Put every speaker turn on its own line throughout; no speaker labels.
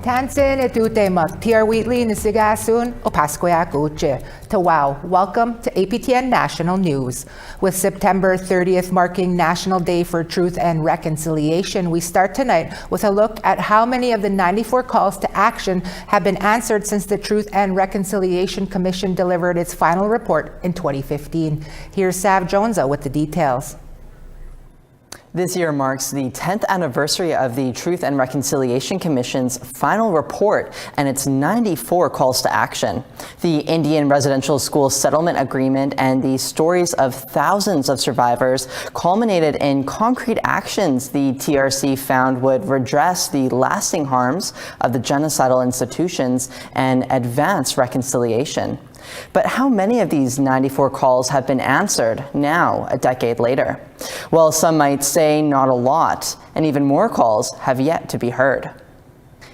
Tansin etute mak tiar Wheatley nisigasun o Pasquia Guche. To wow, welcome to APTN National News. With September 30th marking National Day for Truth and Reconciliation, we start tonight with a look at how many of the 94 calls to action have been answered since the Truth and Reconciliation Commission delivered its final report in 2015. Here's Sav Jonesa with the details.
This year marks the 10th anniversary of the Truth and Reconciliation Commission's final report and its 94 calls to action. The Indian Residential School Settlement Agreement and the stories of thousands of survivors culminated in concrete actions the TRC found would redress the lasting harms of the genocidal institutions and advance reconciliation. But how many of these 94 calls have been answered now, a decade later? Well, some might say not a lot, and even more calls have yet to be heard.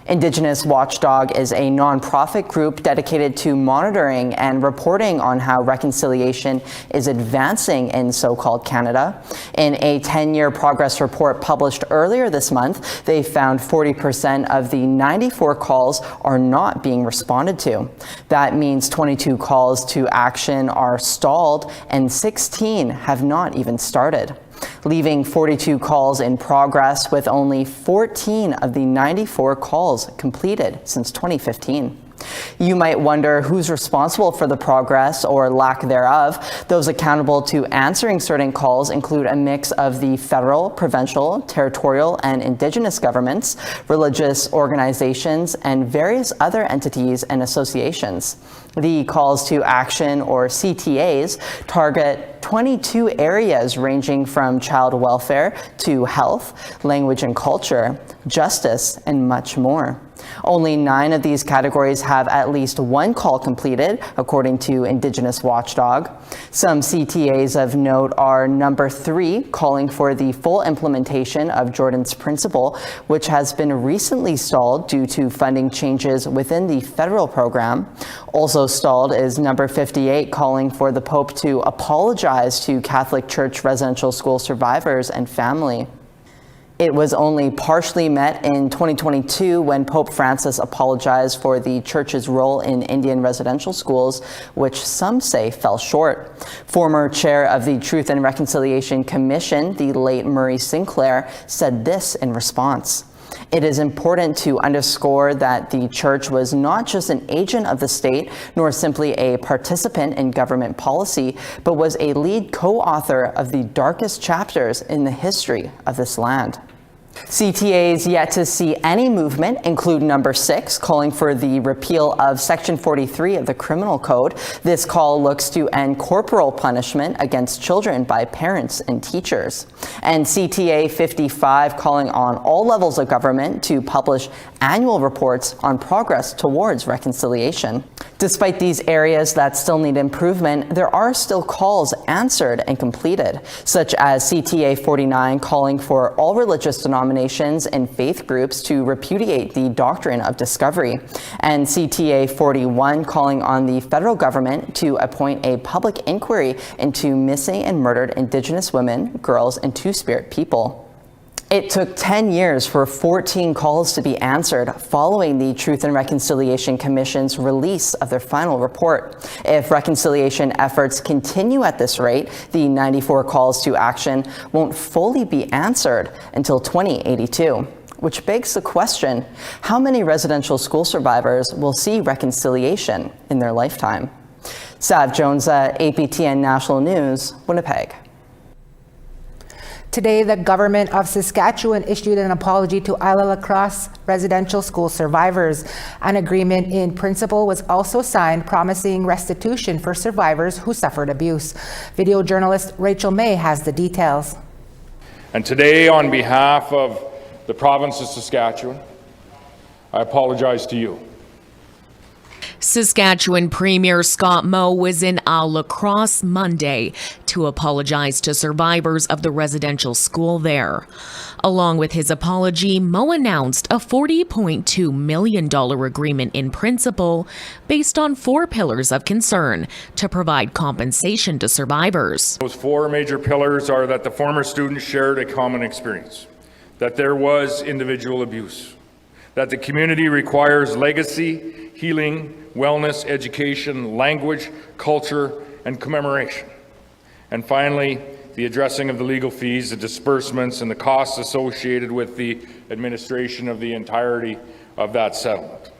Indigenous Watchdog is a nonprofit group dedicated to monitoring and reporting on how reconciliation is advancing in so-called Canada. In a 10-year progress report published earlier this month, they found 40% of the 94 calls are not being responded to. That means 22 calls to action are stalled and 16 have not even started, leaving 42 calls in progress with only 14 of the 94 calls completed since 2015. You might wonder who's responsible for the progress or lack thereof. Those accountable to answering certain calls include a mix of the federal, provincial, territorial, and Indigenous governments, religious organizations, and various other entities and associations. The calls to action, or CTAs, target 22 areas ranging from child welfare to health, language and culture, justice, and much more. Only 9 of these categories have at least one call completed, according to Indigenous Watchdog. Some CTAs of note are number 3, calling for the full implementation of Jordan's Principle, which has been recently stalled due to funding changes within the federal program. Also stalled is number 58, calling for the Pope to apologize to Catholic Church residential school survivors and family. It was only partially met in 2022 when Pope Francis apologized for the Church's role in Indian residential schools, which some say fell short. Former chair of the Truth and Reconciliation Commission, the late Murray Sinclair, said this in response. It is important to underscore that the Church was not just an agent of the state, nor simply a participant in government policy, but was a lead co-author of the darkest chapters in the history of this land. CTAs yet to see any movement include number 6, calling for the repeal of Section 43 of the Criminal Code. This call looks to end corporal punishment against children by parents and teachers. And CTA 55 calling on all levels of government to publish annual reports on progress towards reconciliation. Despite these areas that still need improvement, there are still calls answered and completed, such as CTA 49 calling for all religious denominations and faith groups to repudiate the doctrine of discovery, and CTA 41 calling on the federal government to appoint a public inquiry into missing and murdered Indigenous women, girls, and Two-Spirit people. It took 10 years for 14 calls to be answered following the Truth and Reconciliation Commission's release of their final report. If reconciliation efforts continue at this rate, the 94 calls to action won't fully be answered until 2082. Which begs the question, how many residential school survivors will see reconciliation in their lifetime? Sav Jonesa, APTN National News, Winnipeg.
Today, the government of Saskatchewan issued an apology to Île-à-la-Crosse residential school survivors. An agreement in principle was also signed promising restitution for survivors who suffered abuse. Video journalist Rachel May has the details.
And today, on behalf of the province of Saskatchewan, I apologize to you.
Saskatchewan Premier Scott Moe was in Île-à-Crosse Monday to apologize to survivors of the residential school there. Along with his apology, Moe announced a $40.2 million agreement in principle based on 4 pillars of concern to provide compensation to survivors.
Those 4 major pillars are that the former students shared a common experience, that there was individual abuse, that the community requires legacy, healing, wellness, education, language, culture, and commemoration. And finally, the addressing of the legal fees, the disbursements, and the costs associated with the administration of the entirety of that settlement.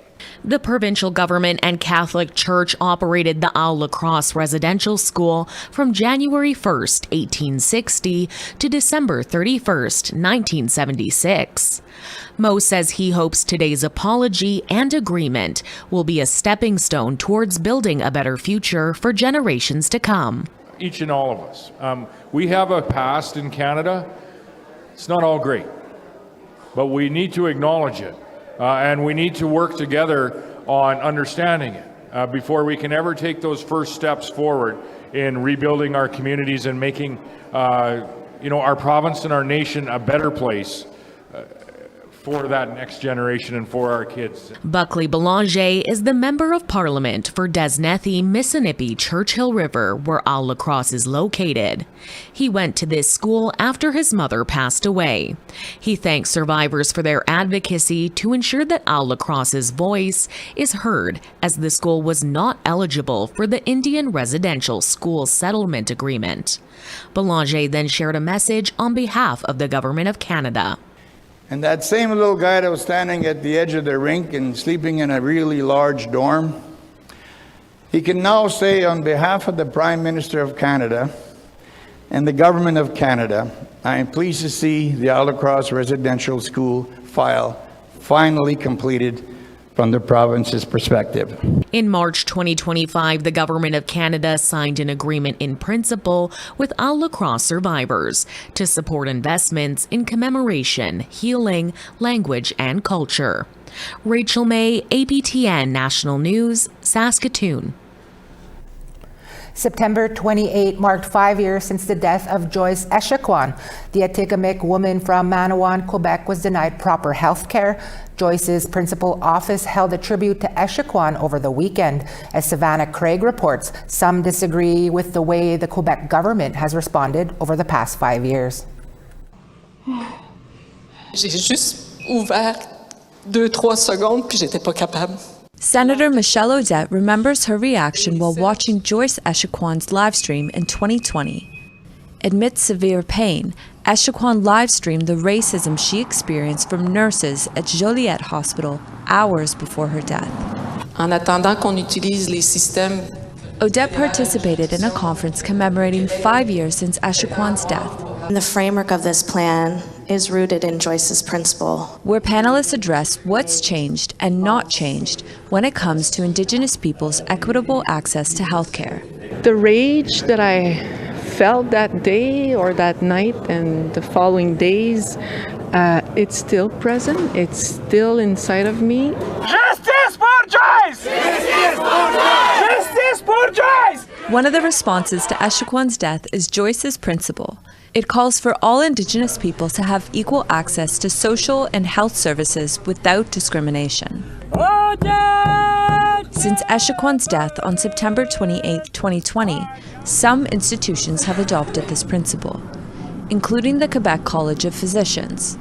The provincial government and Catholic Church operated the Île-à-Crosse residential school from January 1st, 1860 to December 31st, 1976. Mo says he hopes today's apology and agreement will be a stepping stone towards building a better future for generations to come.
Each and all of us. We have a past in Canada. It's not all great, but we need to acknowledge it. And we need to work together on understanding it before we can ever take those first steps forward in rebuilding our communities and making our province and our nation a better place for that next generation and for our kids.
Buckley Belanger is the Member of Parliament for Desnethi, Missinippi, Churchill River, where Île-à-Crosse is located. He went to this school after his mother passed away. He thanks survivors for their advocacy to ensure that Île-à-Crosse's voice is heard, as the school was not eligible for the Indian Residential School Settlement Agreement. Belanger then shared a message on behalf of the Government of Canada.
And that same little guy that was standing at the edge of the rink and sleeping in a really large dorm, he can now say on behalf of the Prime Minister of Canada and the Government of Canada, I am pleased to see the Île-à-Crosse residential school file finally completed from the province's perspective.
In March 2025, the Government of Canada signed an agreement in principle with Île-à-Crosse survivors to support investments in commemoration, healing, language, and culture. Rachel May, APTN National News, Saskatoon.
September 28 marked 5 years since the death of Joyce Echaquan. The Atikamekw woman from Manawan, Quebec, was denied proper health care. Joyce's principal office held a tribute to Echaquan over the weekend. As Savannah Craig reports, some disagree with the way the Quebec government has responded over the past 5 years.
J'ai juste ouvert 2-3 secondes puis j'étais pas capable.
Senator Michelle Odette remembers her reaction while watching Joyce Echaquan's livestream in 2020. Amidst severe pain, Echaquan livestreamed the racism she experienced from nurses at Joliette Hospital hours before her death.
En attendant qu'on utilise les systèmes.
Odette participated in a conference commemorating 5 years since Echaquan's death.
The framework of this plan is rooted in Joyce's principle,
where panelists address what's changed and not changed when it comes to Indigenous peoples' equitable access to health care.
The rage that I felt that day or that night and the following days, it's still present, it's still inside of me.
Justice for Joyce! Justice for Joyce! Justice for Joyce!
One of the responses to Echaquan's death is Joyce's principle. It calls for all Indigenous people to have equal access to social and health services without discrimination. Since Echaquan's death on September 28, 2020, some institutions have adopted this principle, including the Quebec College of Physicians.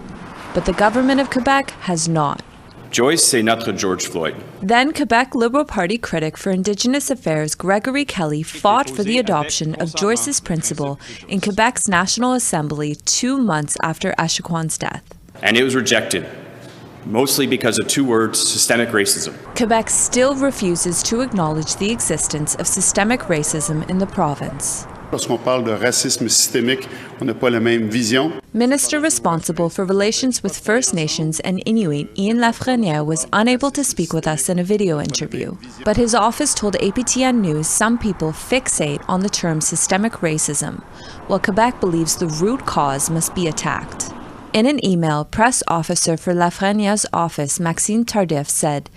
But the government of Quebec has not.
Joyce, c'est notre George Floyd.
Then Quebec Liberal Party critic for Indigenous Affairs Gregory Kelly fought for the adoption of Joyce's principle in Quebec's National Assembly 2 months after Echaquan's death.
And it was rejected, mostly because of 2 words, systemic racism.
Quebec still refuses to acknowledge the existence of systemic racism in the province.
Lorsqu'on parle de racisme systémique, on n'a pas la même vision.
Minister responsible for relations with First Nations and Inuit, Ian Lafreniere, was unable to speak with us in a video interview. But his office told APTN News some people fixate on the term systemic racism, while Quebec believes the root cause must be attacked. In an email, press officer for Lafreniere's office, Maxime Tardif, said,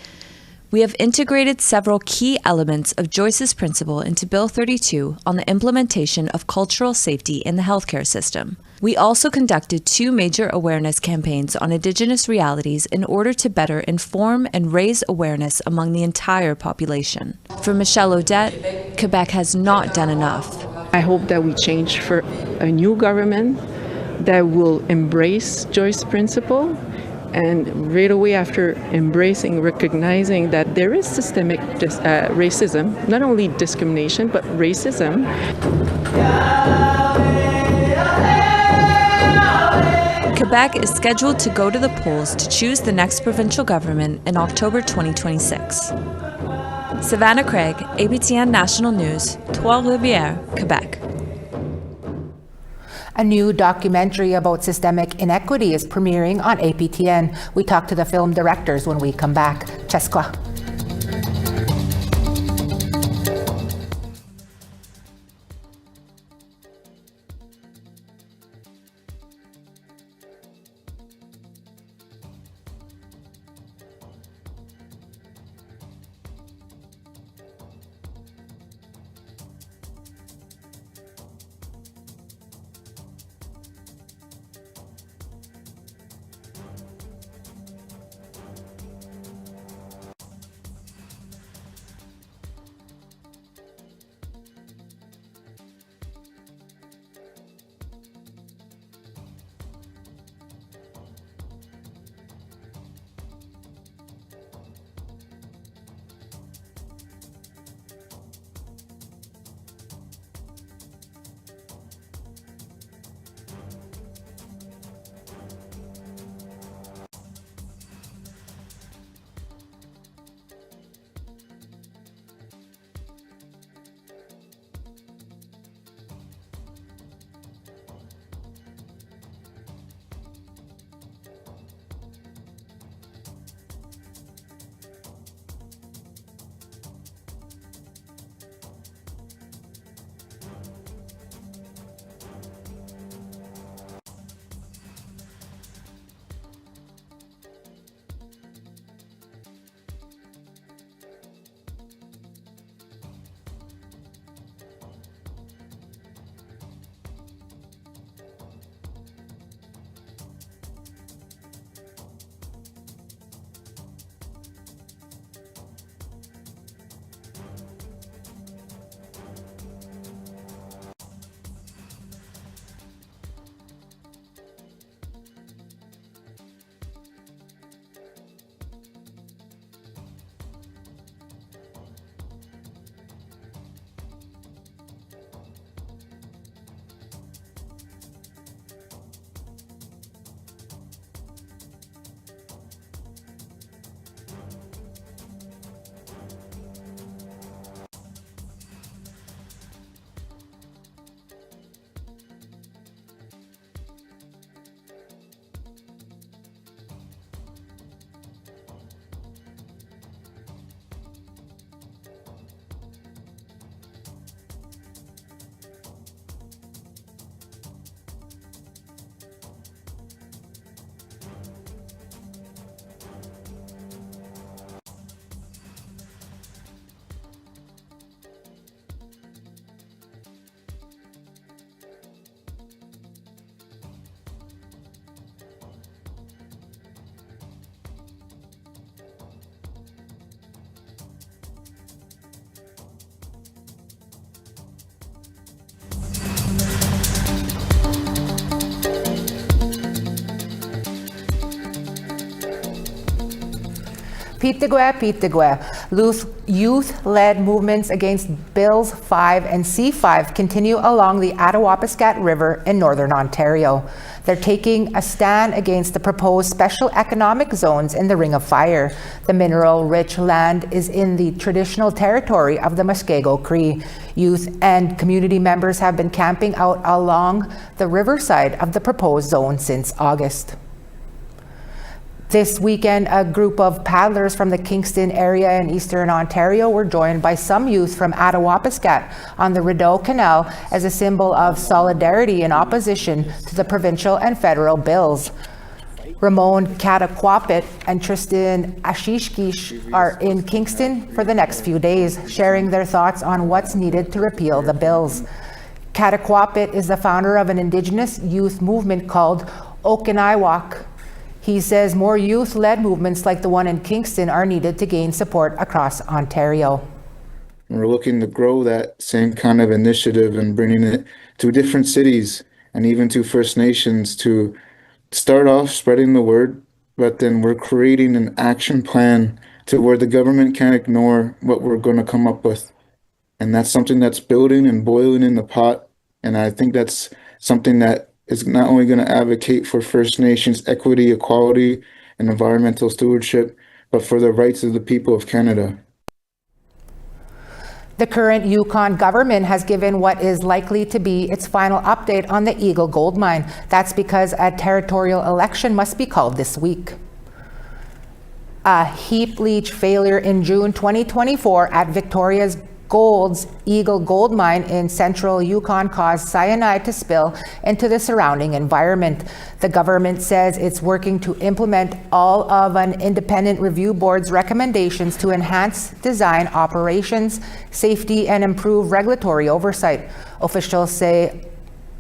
"We have integrated several key elements of Joyce's principle into Bill 32 on the implementation of cultural safety in the healthcare system. We also conducted 2 major awareness campaigns on Indigenous realities in order to better inform and raise awareness among the entire population." For Michelle Odette, Quebec has not done enough.
I hope that we change for a new government that will embrace Joyce's principle And right away after embracing, recognizing that there is systemic racism, not only discrimination, but racism.
Quebec is scheduled to go to the polls to choose the next provincial government in October 2026. Savannah Craig, APTN National News, Trois-Rivières, Quebec.
A new documentary about systemic inequity is premiering on APTN. We talk to the film directors when we come back. Cheskwa. Pitigwe. Youth-led movements against Bills 5 and C5 continue along the Attawapiskat River in northern Ontario. They're taking a stand against the proposed special economic zones in the Ring of Fire. The mineral-rich land is in the traditional territory of the Muskego Cree. Youth and community members have been camping out along the riverside of the proposed zone since August. This weekend, a group of paddlers from the Kingston area in eastern Ontario were joined by some youth from Attawapiskat on the Rideau Canal as a symbol of solidarity in opposition to the provincial and federal bills. Ramon Cataquapit and Tristan Ashishkish are in Kingston for the next few days, sharing their thoughts on what's needed to repeal the bills. Cataquapit is the founder of an Indigenous youth movement called Okinaywak. He says more youth-led movements like the one in Kingston are needed to gain support across Ontario.
We're looking to grow that same kind of initiative and bringing it to different cities and even to First Nations to start off spreading the word but then we're creating an action plan to where the government can't ignore what we're going to come up with. And that's something that's building and boiling in the pot. And I think that's something that is not only going to advocate for First Nations equity, equality, and environmental stewardship, but for the rights of the people of Canada.
The current Yukon government has given what is likely to be its final update on the Eagle gold mine. That's because a territorial election must be called this week. A heap leach failure in June 2024 at Victoria's Gold's Eagle gold mine in central Yukon caused cyanide to spill into the surrounding environment. The government says it's working to implement all of an independent review board's recommendations to enhance design operations, safety, and improve regulatory oversight. Officials say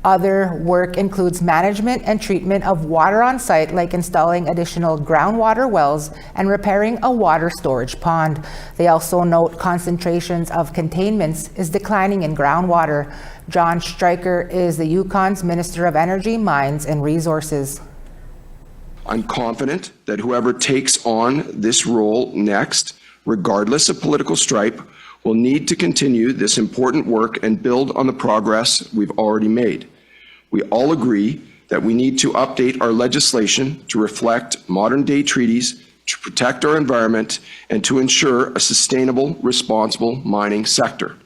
other work includes management and treatment of water on site, like installing additional groundwater wells and repairing a water storage pond. They also note concentrations of contaminants is declining in groundwater. John Stryker is the Yukon's Minister of Energy, Mines and Resources.
I'm confident that whoever takes on this role next, regardless of political stripe, will need to continue this important work and build on the progress we've already made. We all agree that we need to update our legislation to reflect modern-day treaties, to protect our environment, and to ensure a sustainable, responsible mining sector.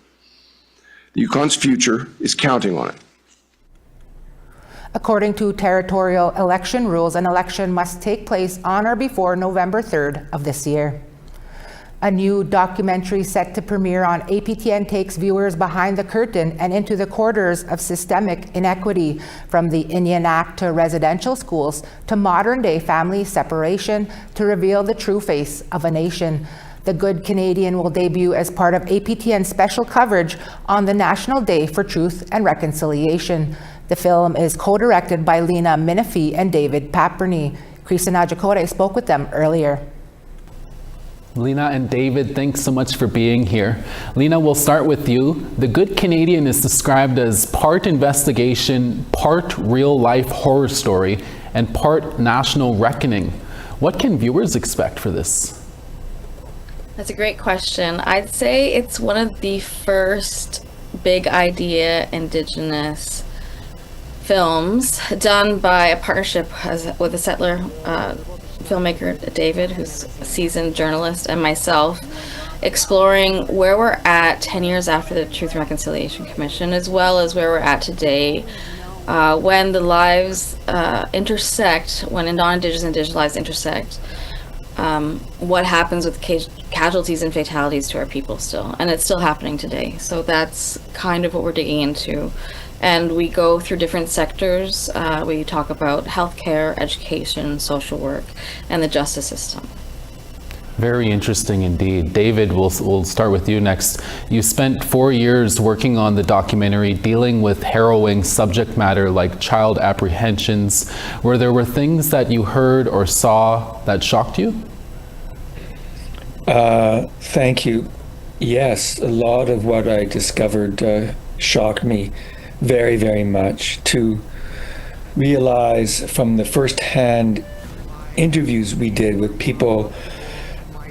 The Yukon's future is counting on it.
According to territorial election rules, an election must take place on or before November 3rd of this year. A new documentary set to premiere on APTN takes viewers behind the curtain and into the quarters of systemic inequity, from the Indian Act to residential schools to modern-day family separation, to reveal the true face of a nation. The Good Canadian will debut as part of APTN's special coverage on the National Day for Truth and Reconciliation. The film is co-directed by Lena Minifee and David Paperny. Christina Echaquan spoke with them earlier.
Lena and David, thanks so much for being here. Lena, we'll start with you. The Good Canadian is described as part investigation, part real-life horror story, and part national reckoning. What can viewers expect for this?
That's a great question. I'd say it's one of the first big idea Indigenous films done by a partnership with a settler filmmaker, David, who's a seasoned journalist, and myself, exploring where we're at 10 years after the Truth and Reconciliation Commission, as well as where we're at today, when the lives intersect, when non-Indigenous and Indigenous lives intersect, what happens with casualties and fatalities to our people still, and it's still happening today. So that's kind of what we're digging into. And we go through different sectors. We talk about healthcare, education, social work, and the justice system.
Very interesting indeed. David, we'll start with you next. You spent 4 years working on the documentary, dealing with harrowing subject matter like child apprehensions. Were there things that you heard or saw that shocked you?
Thank you. Yes, a lot of what I discovered shocked me very, very much. To realize from the first-hand interviews we did with people,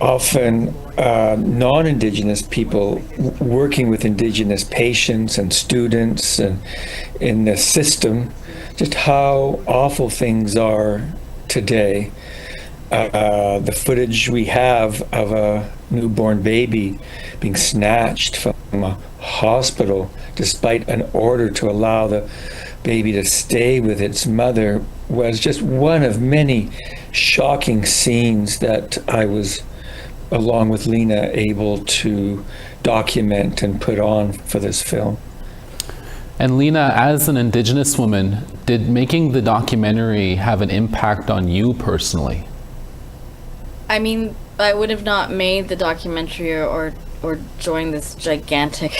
often non-Indigenous people, working with Indigenous patients and students and in the system, just how awful things are today. The footage we have of a newborn baby being snatched from a hospital despite an order to allow the baby to stay with its mother was just one of many shocking scenes that I was, along with Lena, able to document and put on for this film.
And Lena, as an Indigenous woman, did making the documentary have an impact on you personally?
I mean, I would have not made the documentary or joined this gigantic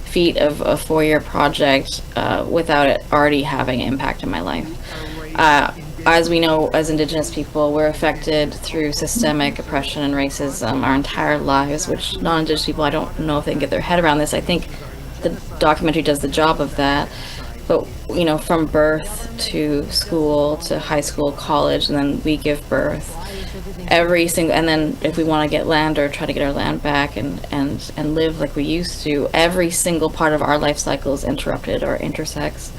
feat of a 4-year project without it already having an impact in my life. As we know, as Indigenous people, we're affected through systemic oppression and racism our entire lives, which non-Indigenous people, I don't know if they can get their head around this. I think the documentary does the job of that. but from birth to school to high school, college, and then we give birth and then if we want to get land or try to get our land back and live like we used to, every single part of our life cycle is interrupted or intersects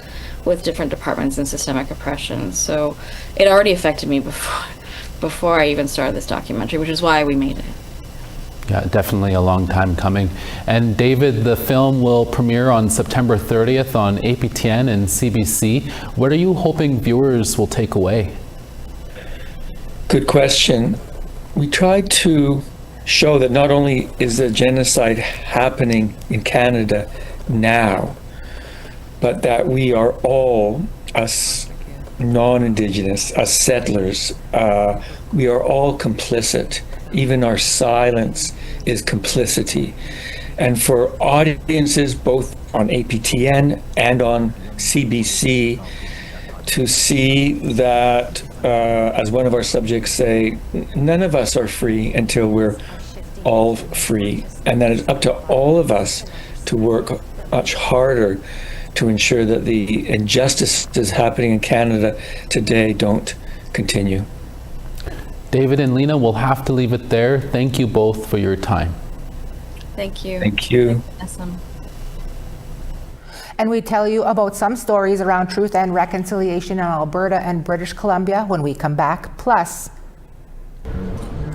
with different departments and systemic oppression. So it already affected me before I even started this documentary, which is why we made it.
Yeah, definitely a long time coming. And David, the film will premiere on September 30th on APTN and CBC. What are you hoping viewers will take away?
Good question. We tried to show that not only is the genocide happening in Canada now, but that we are all, us non-Indigenous, us settlers, we are all complicit. Even our silence is complicity. And for audiences both on APTN and on CBC to see that, as one of our subjects say, none of us are free until we're all free. And that it's up to all of us to work much harder to ensure that the injustices happening in Canada today don't continue.
David and Lena, we'll have to leave it there. Thank you both for your time.
Thank you.
Thank you.
Awesome.
And we tell you about some stories around truth and reconciliation in Alberta and British Columbia when we come back. Plus,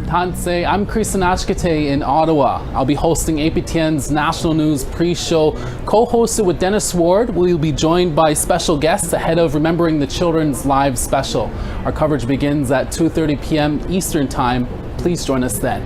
Tansei, I'm Chris Echaquan in Ottawa. I'll be hosting APTN's National News pre-show, co-hosted with Dennis Ward. We'll be joined by special guests ahead of Remembering the Children's Live special. Our coverage begins at 2:30 p.m. Eastern Time. Please join us then.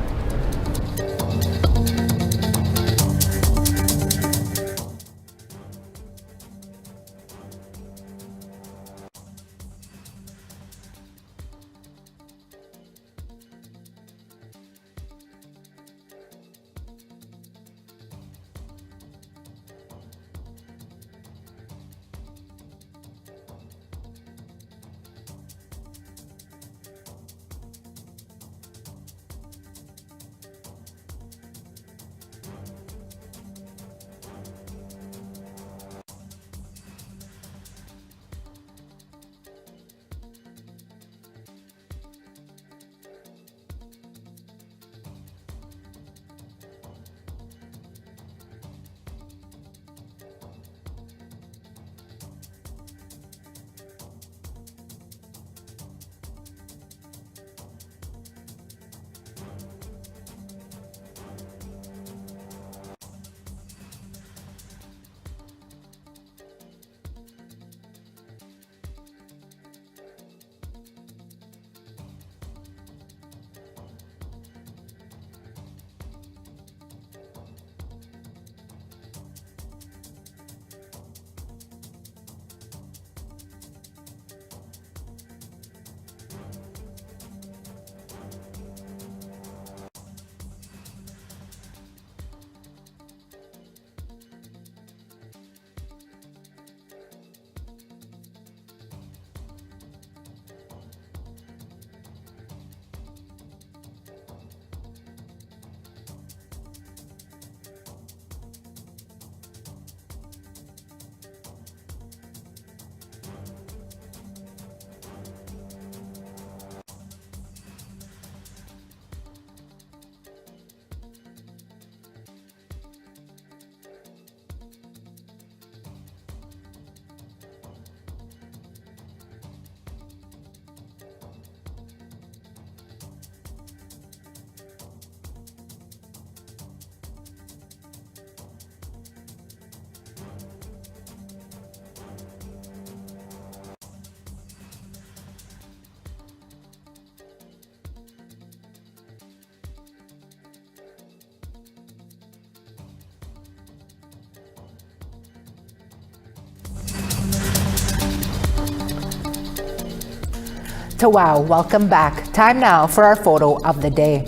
to WOW, welcome back. Time now for our photo of the day.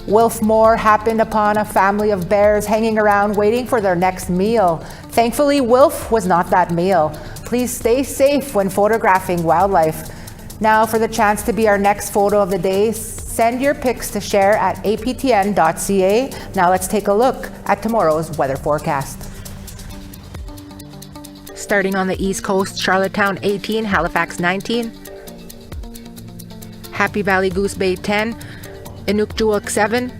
Wolf Moor happened upon a family of bears hanging around waiting for their next meal. Thankfully, Wolf was not that meal. Please stay safe when photographing wildlife. Now for the chance to be our next photo of the day, send your pics to share at aptn.ca. Now let's take a look at tomorrow's weather forecast. Starting on the East Coast, Charlottetown 18, Halifax 19. Happy Valley Goose Bay 10, Inukjuak 7.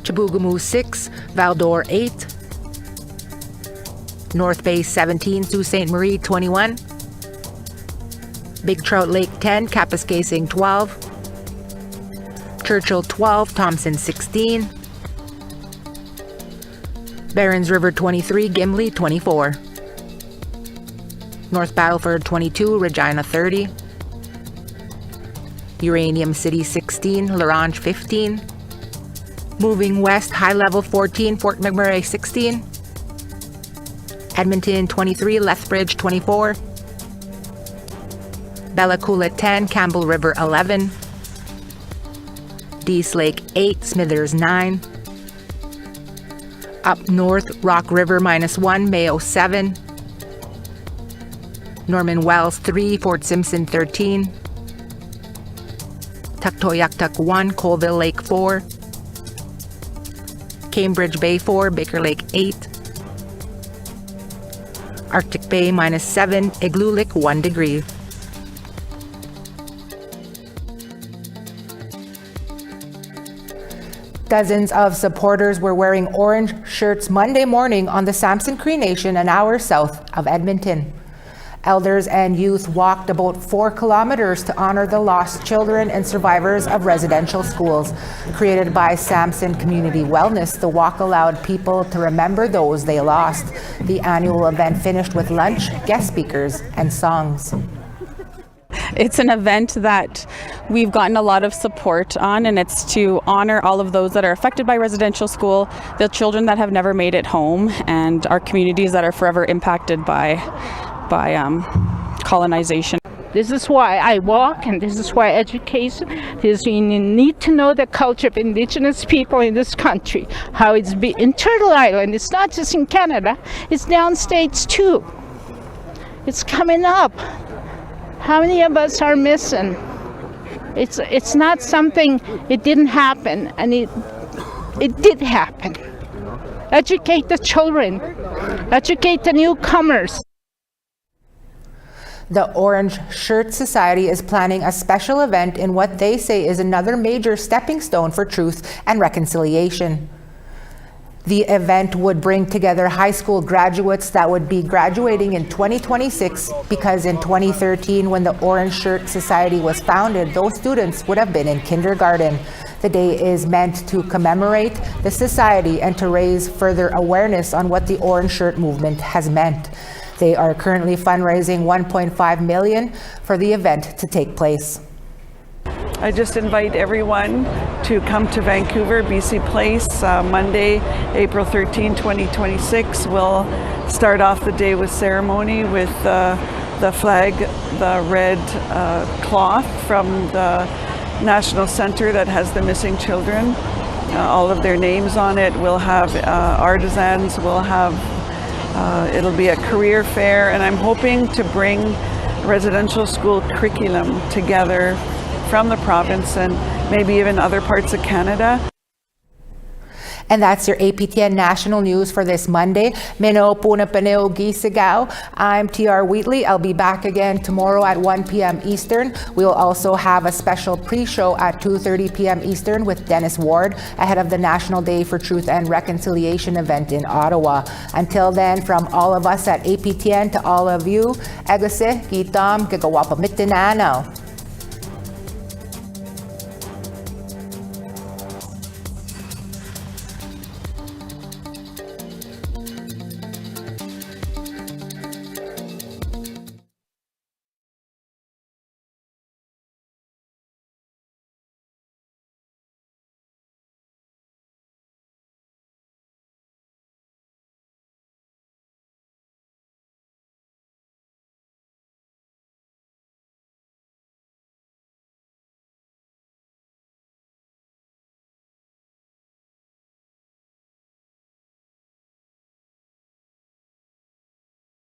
Chibougamau 6, Val-d'Or 8. North Bay 17, Sault Ste. Marie 21. Big Trout Lake 10, Kapuskasing 12. Churchill 12, Thompson 16. Barons River 23, Gimli 24. North Battleford 22, Regina 30. Uranium City 16, La Ronge 15. Moving west, High Level 14, Fort McMurray 16. Edmonton 23, Lethbridge 24. Bella Coola 10, Campbell River 11. Dease Lake 8, Smithers 9. Up north, Rock River -1, Mayo 7. Norman Wells 3, Fort Simpson 13. Tuktoyaktuk 1, Colville Lake 4. Cambridge Bay 4, Baker Lake 8. Arctic Bay -7, Igloolik 1 degree. Dozens of supporters were wearing orange shirts Monday morning on the Samson Cree Nation an hour south of Edmonton. Elders and youth walked about 4 kilometers to honor the lost children and survivors of residential schools. Created by Samson Community Wellness, the walk allowed people to remember those they lost. The annual event finished with lunch, guest speakers, and songs.
It's an event that we've gotten a lot of support on, and it's to honor all of those that are affected by residential school, the children that have never made it home, and our communities that are forever impacted by colonization.
This is why I walk, and this is why education is. You need to know the culture of Indigenous people in this country, how it's in Turtle Island. It's not just in Canada, it's downstates too. It's coming up. How many of us are missing? It's not something, it didn't happen, and it did happen. Educate the children, educate the newcomers.
The Orange Shirt Society is planning a special event in what they say is another major stepping stone for truth and reconciliation. The event would bring together high school graduates that would be graduating in 2026 because in 2013, when the Orange Shirt Society was founded, those students would have been in kindergarten. The day is meant to commemorate the society and to raise further awareness on what the Orange Shirt movement has meant. They are currently fundraising $1.5 million for the event to take place.
I just invite everyone to come to Vancouver, BC Place, Monday, April 13, 2026. We'll start off the day with ceremony with the flag, the red cloth from the National Center that has the missing children, all of their names on it. We'll have artisans, we'll have, it'll be a career fair, and I'm hoping to bring residential school curriculum together from the province and maybe even other parts of Canada.
And that's your APTN National News for this Monday. Mino Punapaneo Gisagao. I'm TR Wheatley. I'll be back again tomorrow at 1 p.m. Eastern. We'll also have a special pre-show at 2:30 p.m. Eastern with Dennis Ward ahead of the National Day for Truth and Reconciliation event in Ottawa. Until then, from all of us at APTN to all of you, Egase, Gitam, Gagawapamitinanaw.